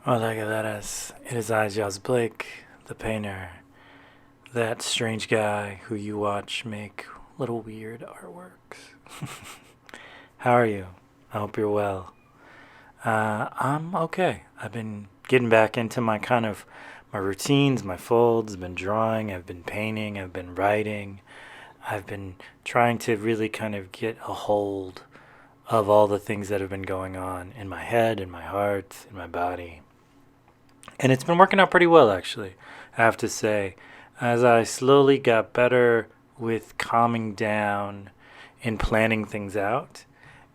Hola, Galeras. It is I, Joss Blake, the painter, that strange guy who you watch make little weird artworks. How are you? I hope you're well. I'm okay. I've been getting back into my routines, my folds. I've been drawing, I've been painting, I've been writing. I've been trying to really kind of get a hold of all the things that have been going on in my head, in my heart, in my body. And it's been working out pretty well, actually, I have to say. As I slowly got better with calming down and planning things out,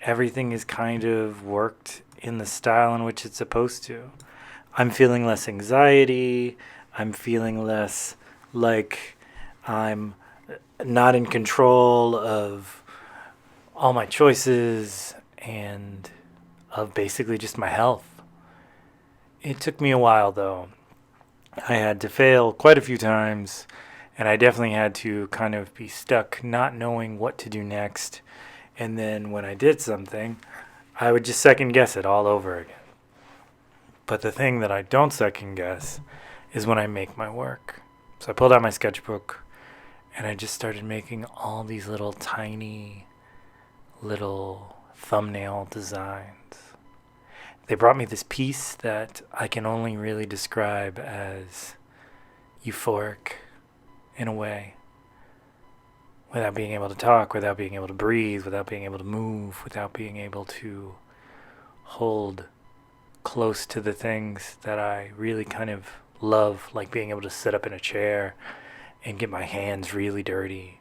everything is kind of worked in the style in which it's supposed to. I'm feeling less anxiety. I'm feeling less like I'm not in control of all my choices and of basically just my health. It took me a while, though. I had to fail quite a few times, and I definitely had to kind of be stuck not knowing what to do next. And then when I did something, I would just second guess it all over again. But the thing that I don't second guess is when I make my work. So I pulled out my sketchbook, and I just started making all these little tiny little thumbnail designs. They brought me this piece that I can only really describe as euphoric in a way, without being able to talk, without being able to breathe, without being able to move, without being able to hold close to the things that I really kind of love, like being able to sit up in a chair and get my hands really dirty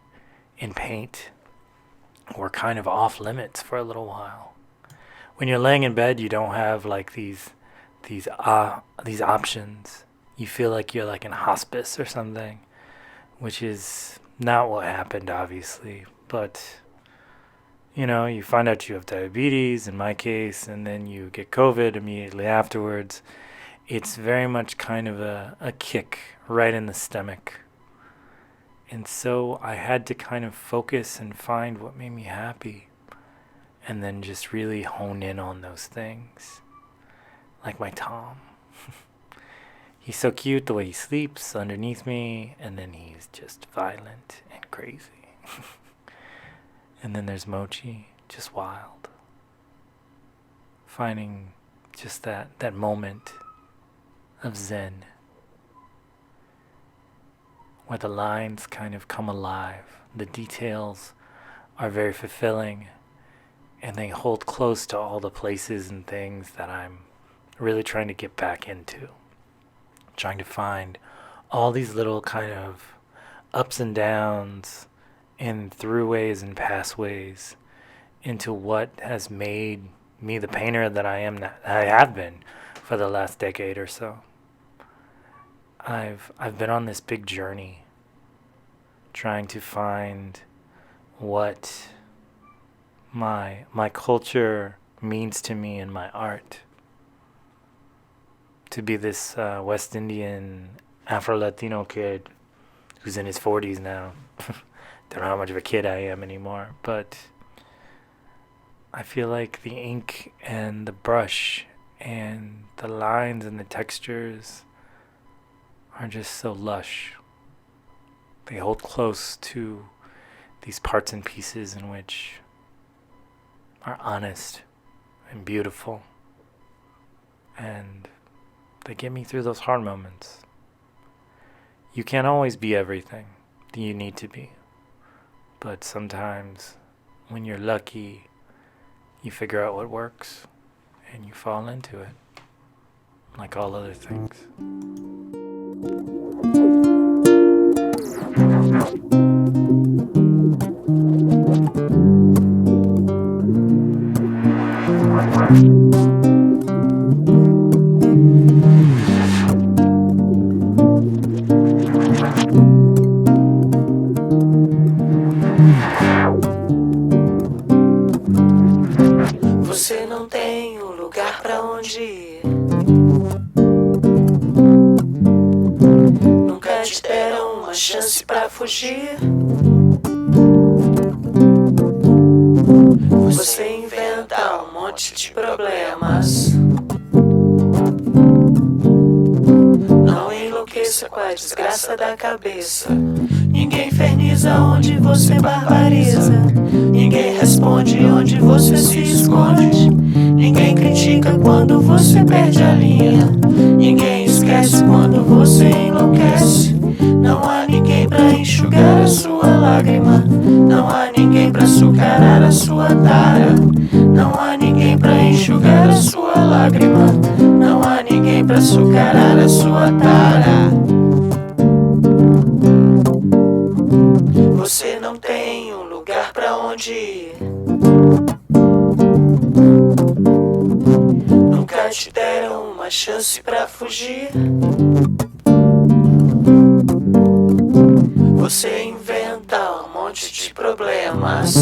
and paint, were kind of off limits for a little while. When you're laying in bed, you don't have like these options. You feel like you're like in hospice or something, which is not what happened, obviously. But you find out you have diabetes in my case, and then you get COVID immediately afterwards. It's very much kind of a kick right in the stomach. And so I had to kind of focus and find what made me happy, and then just really hone in on those things. Like my Tom. He's so cute the way he sleeps underneath me, and then he's just violent and crazy. And then there's Mochi, just wild. Finding just that moment of zen, where the lines kind of come alive. The details are very fulfilling, and they hold close to all the places and things that I'm really trying to get back into. Trying to find all these little kind of ups and downs and throughways and passways into what has made me the painter that I have been for the last decade or so. I've been on this big journey trying to find what my culture means to me in my art. To be this West Indian Afro-Latino kid who's in his 40s now. Don't know how much of a kid I am anymore, but I feel like the ink and the brush and the lines and the textures are just so lush. They hold close to these parts and pieces in which are honest and beautiful, and they get me through those hard moments. You can't always be everything that you need to be, but sometimes when you're lucky, you figure out what works and you fall into it, like all other things. Você não tem um lugar pra onde ir. Nunca te deram uma chance pra fugir. Você inventa um monte de problemas. enlouqueça com a desgraça da cabeça. Ninguém inferniza onde você barbariza. Ninguém responde onde você se esconde. Ninguém critica quando você perde a linha. Ninguém esquece quando você enlouquece. Não há ninguém pra enxugar a sua lágrima. Não há ninguém pra açucarar a sua tara. Não há ninguém pra enxugar a sua lágrima. Não há ninguém pra açucarar a sua tara. Você não tem um lugar pra onde ir. Nunca te deram uma chance pra fugir. Você inventa um monte de problemas.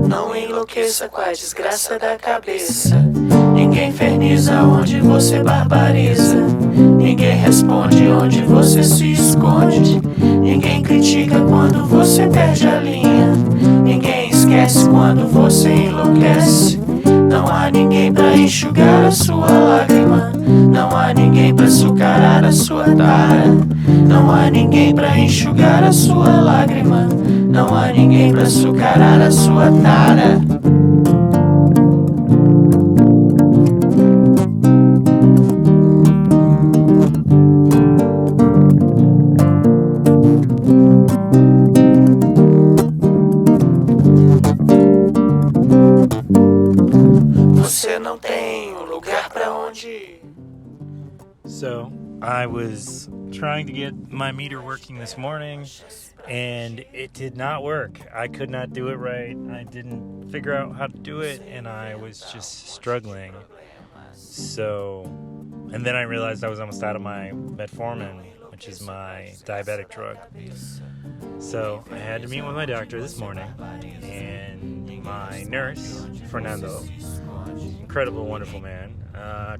Não enlouqueça com a desgraça da cabeça. Ninguém inferniza onde você barbariza. Ninguém responde onde você se esconde. Ninguém critica quando você perde a linha. Ninguém esquece quando você enlouquece. Não há ninguém pra enxugar a sua lágrima. Não há ninguém pra açucarar a sua tara. Não há ninguém pra enxugar a sua lágrima. Não há ninguém pra açucarar a sua tara. Você não tem um lugar pra onde ir. So, I was trying to get my meter working this morning, and it did not work. I could not do it right. I didn't figure out how to do it, and I was just struggling. So, and then I realized I was almost out of my metformin, which is my diabetic drug. So, I had to meet with my doctor this morning, and my nurse, Fernando, incredible, wonderful man,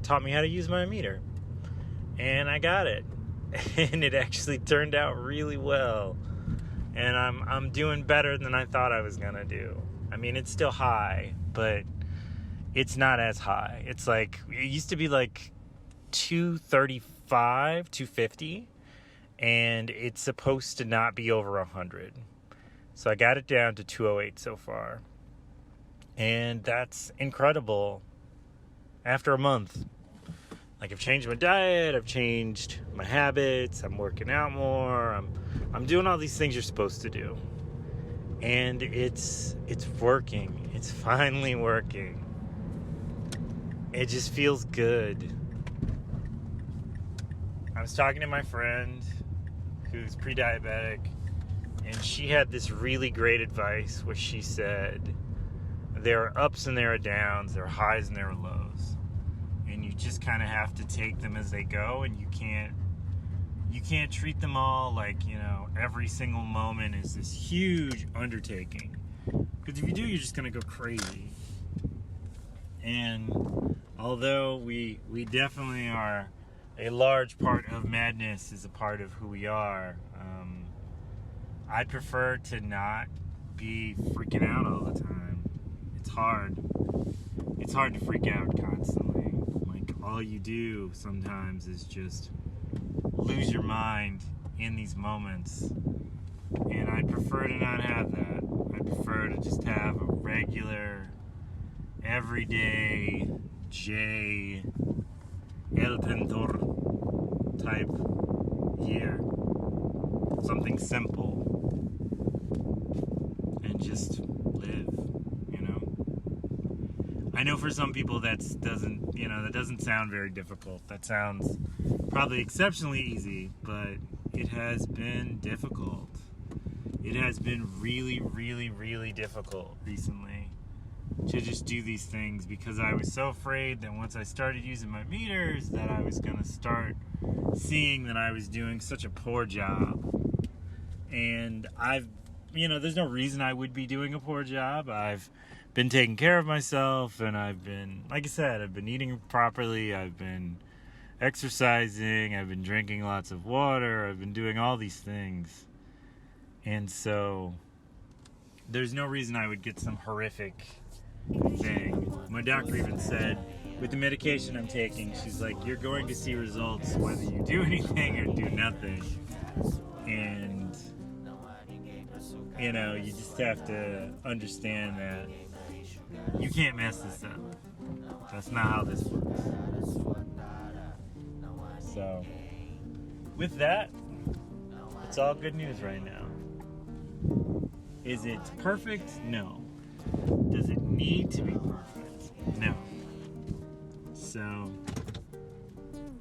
taught me how to use my meter. And I got it. And it actually turned out really well. And I'm doing better than I thought I was gonna do. I mean, it's still high, but it's not as high. It's like, it used to be like 235, 250, and it's supposed to not be over 100. So I got it down to 208 so far. And that's incredible after a month. Like, I've changed my diet, I've changed my habits, I'm working out more, I'm doing all these things you're supposed to do. And it's working. It's finally working. It just feels good. I was talking to my friend who's pre-diabetic, and she had this really great advice where she said, there are ups and there are downs, there are highs and there are lows. And you just kind of have to take them as they go, and you can't treat them all like, you know, every single moment is this huge undertaking. Because if you do, you're just going to go crazy. And although we definitely are, a large part of madness is a part of who we are, I prefer to not be freaking out all the time. It's hard. It's hard to freak out constantly. Like, all you do sometimes is just lose your mind in these moments. And I prefer to not have that. I prefer to just have a regular, everyday, J. El Pintor type year. Something simple. And just live, you know? I know for some people that doesn't sound very difficult. That sounds probably exceptionally easy, but it has been difficult. It has been really, really, really difficult recently to just do these things, because I was so afraid that once I started using my meters that I was going to start seeing that I was doing such a poor job. And there's no reason I would be doing a poor job. I've been taking care of myself, and I've been, like I said, I've been eating properly, I've been exercising, I've been drinking lots of water, I've been doing all these things. And so there's no reason I would get some horrific thing. My doctor even said with the medication I'm taking, she's like, you're going to see results whether you do anything or do nothing. And, you know, you just have to understand that you can't mess this up. That's not how this works. So, with that, it's all good news right now. Is it perfect? No. Does it need to be perfect? No. So,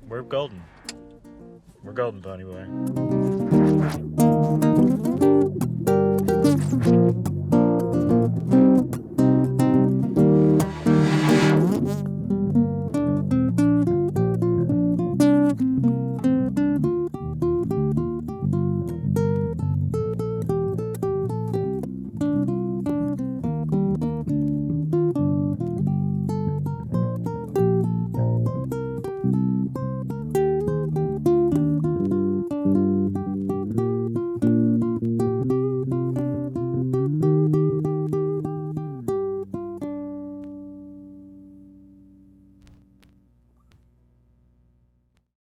we're golden. We're golden, Pony Boy.